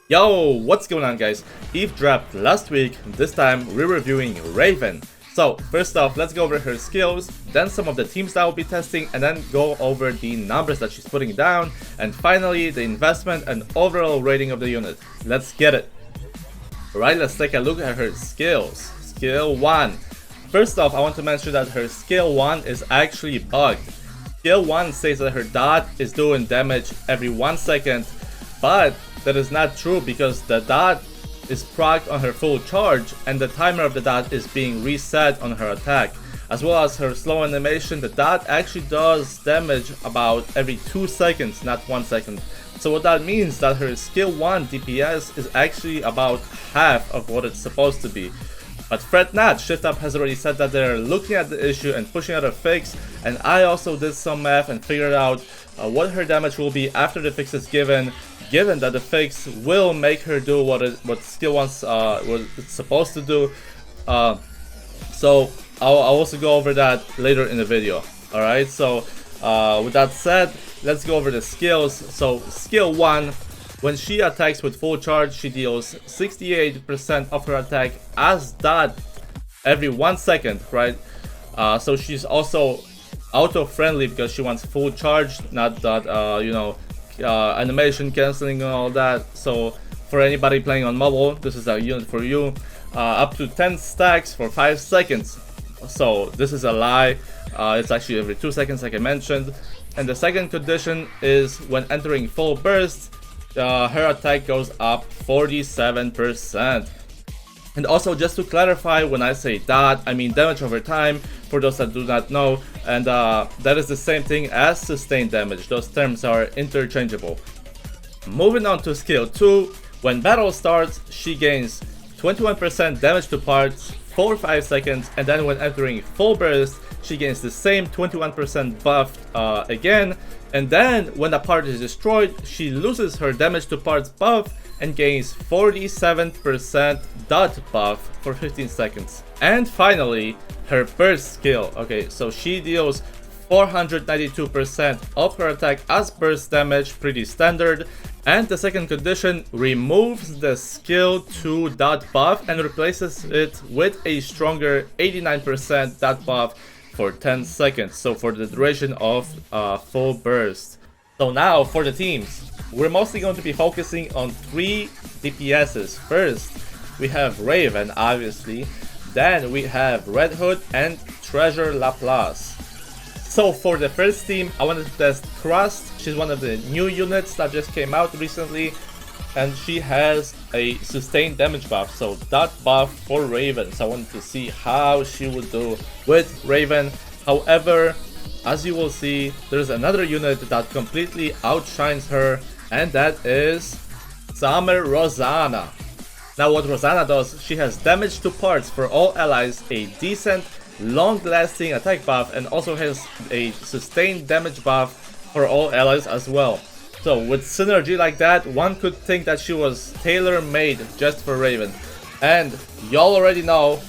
Yo, what's going on guys? Eve dropped last week, this time we're reviewing Raven. So first off, let's go over her skills, then some of the teams that we'll be testing, and then go over the numbers that she's putting down, and finally the investment and overall rating of the unit. Let's get it. Alright, let's take a look at her skills. Skill 1. First off, I want to mention that her skill 1 is actually bugged. Skill 1 says that her dot is doing damage every 1 second, but that is not true because the dot is procced on her full charge and the timer of the dot is being reset on her attack. As well as her slow animation, the dot actually does damage about every 2 seconds, not 1 second. So what that means that her skill 1 DPS is actually about half of what it's supposed to be. But fret not, ShiftUp has already said that they're looking at the issue and pushing out a fix, and I also did some math and figured out what her damage will be after the fix is given that the fix will make her do what skill 1 was supposed to do. So I'll also go over that later in the video. Alright, so with that said, let's go over the skills. So skill 1, when she attacks with full charge, she deals 68% of her attack as dot every 1 second, right? So she's also auto friendly because she wants full charge, not that animation canceling and all that. So for anybody playing on mobile, this is a unit for you. Up to 10 stacks for 5 seconds. So this is a lie. It's actually every 2 seconds like I mentioned. And the second condition is when entering full burst, her attack goes up 47%. And also, just to clarify, when I say dot, I mean damage over time, for those that do not know, and that is the same thing as sustained damage. Those terms are interchangeable. Moving on to skill 2, when battle starts, she gains 21% damage to parts for 5 seconds, and then when entering full burst, she gains the same 21% buff again, and then when a part is destroyed, she loses her damage to parts buff and gains 47% dot buff for 15 seconds. And finally, her burst skill. Okay, so she deals 492% of her attack as burst damage, pretty standard. And the second condition removes the skill 2 dot buff and replaces it with a stronger 89% dot buff for 10 seconds, so for the duration of full burst. So now for the teams, we're mostly going to be focusing on 3 DPSs. First, we have Raven, obviously. Then we have Red Hood and Treasure Laplace. So for the first team, I wanted to test Crust. She's one of the new units that just came out recently, and she has a sustained damage buff, so dot buff for Raven. So I wanted to see how she would do with Raven. However, as you will see, there's another unit that completely outshines her, and that is Summer Rosanna. Now what Rosanna does, she has damage to parts for all allies, a decent long-lasting attack buff, and also has a sustained damage buff for all allies as well. So with synergy like that, one could think that she was tailor-made just for Raven. And y'all already know,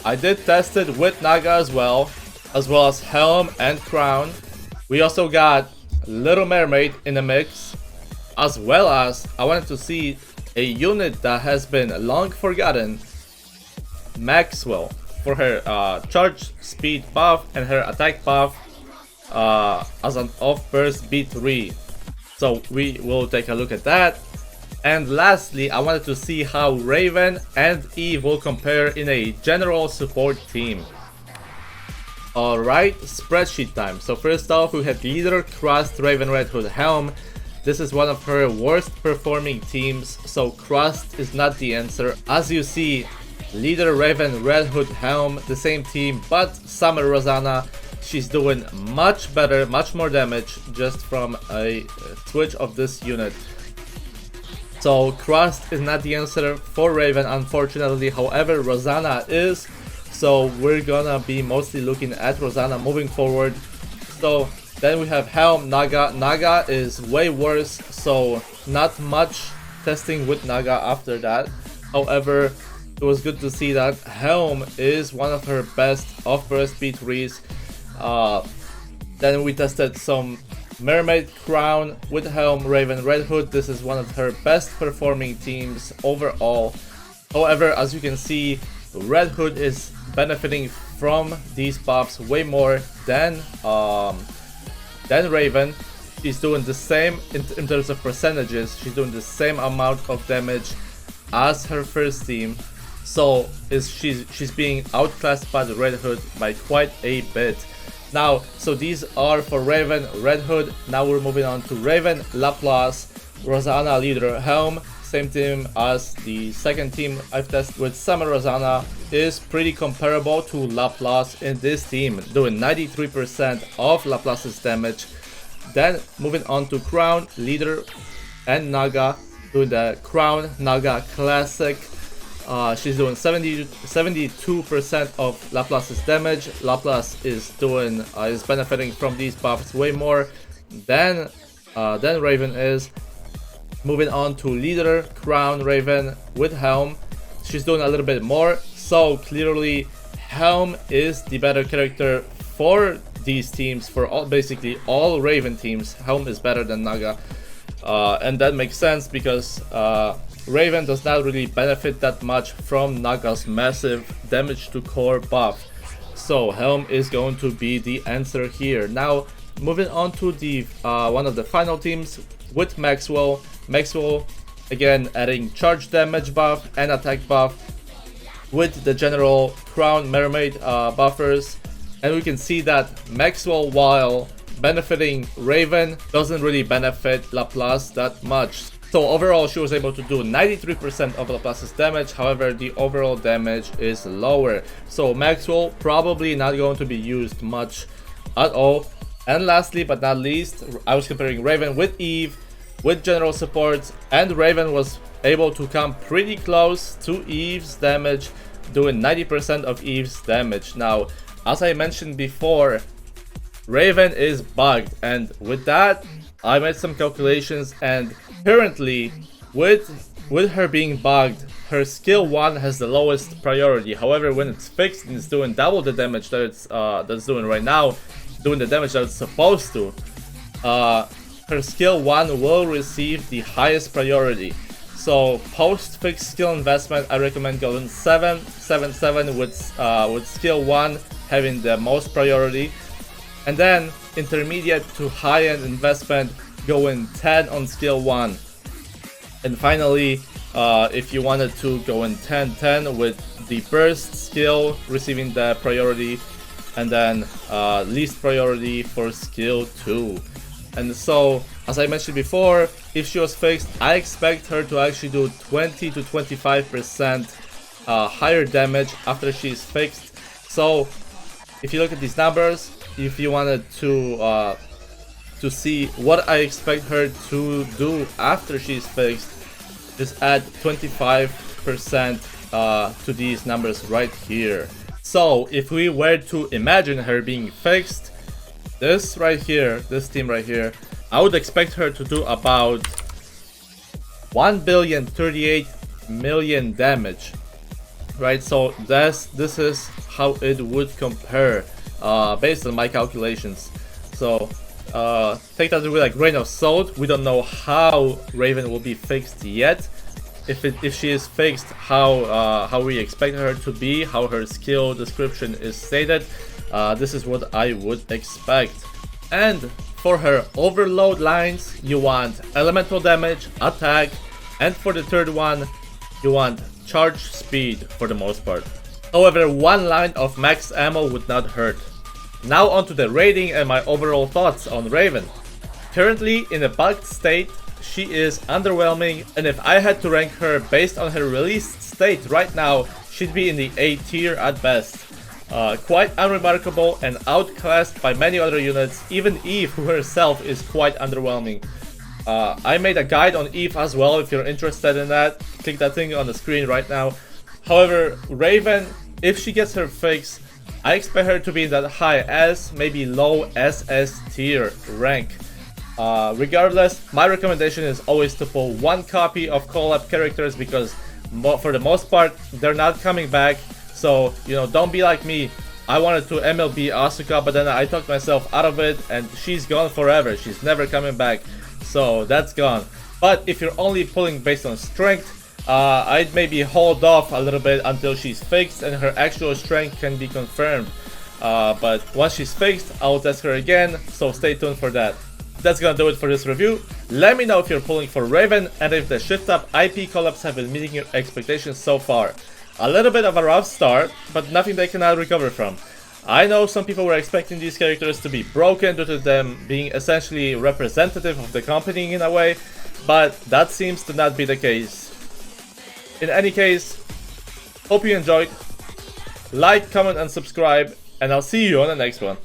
I did test it with Naga as well as Helm and Crown. We also got Little Mermaid in the mix, as well as I wanted to see a unit that has been long forgotten, Maxwell, for her charge speed buff and her attack buff as an off-burst B3. So we will take a look at that. And lastly, I wanted to see how Raven and Eve will compare in a general support team. Alright, spreadsheet time. So first off, we have Leader, Crust, Raven, Red Hood, Helm. This is one of her worst performing teams, so Crust is not the answer. As you see, Leader, Raven, Red Hood, Helm, the same team, but Summer Rosanna, she's doing much better, much more damage just from a switch of this unit. So Crust is not the answer for Raven, unfortunately. However, Rosanna is, so we're gonna be mostly looking at Rosanna moving forward. So then we have Helm, Naga. Naga is way worse, so not much testing with Naga after that. However, it was good to see that Helm is one of her best off-burst B3s. Then we tested some Mermaid, Crown, with Helm, Raven, Red Hood. This is one of her best performing teams overall. However, as you can see, Red Hood is benefiting from these buffs way more than Raven. She's doing the same in terms of percentages. She's doing the same amount of damage as her first team. So she's being outclassed by the Red Hood by quite a bit. Now, so these are for Raven, Red Hood. Now we're moving on to Raven, Laplace, Rosanna, Leader, Helm. Same team as the second team I've tested with. Summer Rosanna is pretty comparable to Laplace in this team, doing 93% of Laplace's damage. Then moving on to Crown, Leader, and Naga, doing the Crown Naga Classic. She's doing 72% of Laplace's damage. Laplace is benefiting from these buffs way more than Raven is. Moving on to Leader, Crown, Raven with Helm. She's doing a little bit more. So clearly, Helm is the better character for these teams. For basically all Raven teams, Helm is better than Naga, and that makes sense because Raven does not really benefit that much from Naga's massive damage to core buff. So Helm is going to be the answer here. Now moving on to the one of the final teams with Maxwell. Maxwell again adding charge damage buff and attack buff with the general Crown Mermaid buffers. And we can see that Maxwell, while benefiting Raven, doesn't really benefit Laplace that much. So overall, she was able to do 93% of Laplace's damage. However, the overall damage is lower. So Maxwell probably not going to be used much at all. And lastly but not least, I was comparing Raven with Eve, with general support, and Raven was able to come pretty close to Eve's damage, doing 90% of Eve's damage. Now, as I mentioned before, Raven is bugged, and with that, I made some calculations, and currently, with her being bugged, her skill 1 has the lowest priority. However, when it's fixed and it's doing double the damage that that's doing right now, doing the damage that it's supposed to, her skill 1 will receive the highest priority. So post fixed skill investment, I recommend going 7, 7, 7 with skill 1 having the most priority, and then intermediate to high end investment going 10 on skill 1, and finally if you wanted to go in 10-10 with the burst skill receiving the priority, and then least priority for skill 2. And so, as I mentioned before, if she was fixed, I expect her to actually do 20 to 25% higher damage after she's fixed. So if you look at these numbers, if you wanted to see what I expect her to do after she's fixed, just add 25% to these numbers right here. So if we were to imagine her being fixed, this right here, this team right here, I would expect her to do about 1,038,000,000 damage, right? So this is how it would compare based on my calculations. So take that with a grain of salt. We don't know how Raven will be fixed yet. If she is fixed, how we expect her to be, how her skill description is stated, this is what I would expect. And for her overload lines, you want elemental damage, attack, and for the third one, you want charge speed for the most part. However, one line of max ammo would not hurt. Now onto the rating and my overall thoughts on Raven. Currently in a bugged state, she is underwhelming, and if I had to rank her based on her released state right now, she'd be in the A tier at best. Quite unremarkable and outclassed by many other units. Even Eve herself is quite underwhelming. I made a guide on Eve as well if you're interested in that. Click that thing on the screen right now. However, Raven, if she gets her fix, I expect her to be in that high S, maybe low SS tier rank. Regardless, my recommendation is always to pull one copy of Collab characters because for the most part, they're not coming back. So, you know, don't be like me. I wanted to MLB Asuka, but then I talked myself out of it, and she's gone forever. She's never coming back, so that's gone. But if you're only pulling based on strength, I'd maybe hold off a little bit until she's fixed and her actual strength can be confirmed. But once she's fixed, I'll test her again, so stay tuned for that. That's gonna do it for this review. Let me know if you're pulling for Raven and if the Shift Up IP collabs have been meeting your expectations so far. A little bit of a rough start, but nothing they cannot recover from. I know some people were expecting these characters to be broken due to them being essentially representative of the company in a way, but that seems to not be the case. In any case, hope you enjoyed. Like, comment and subscribe, and I'll see you on the next one.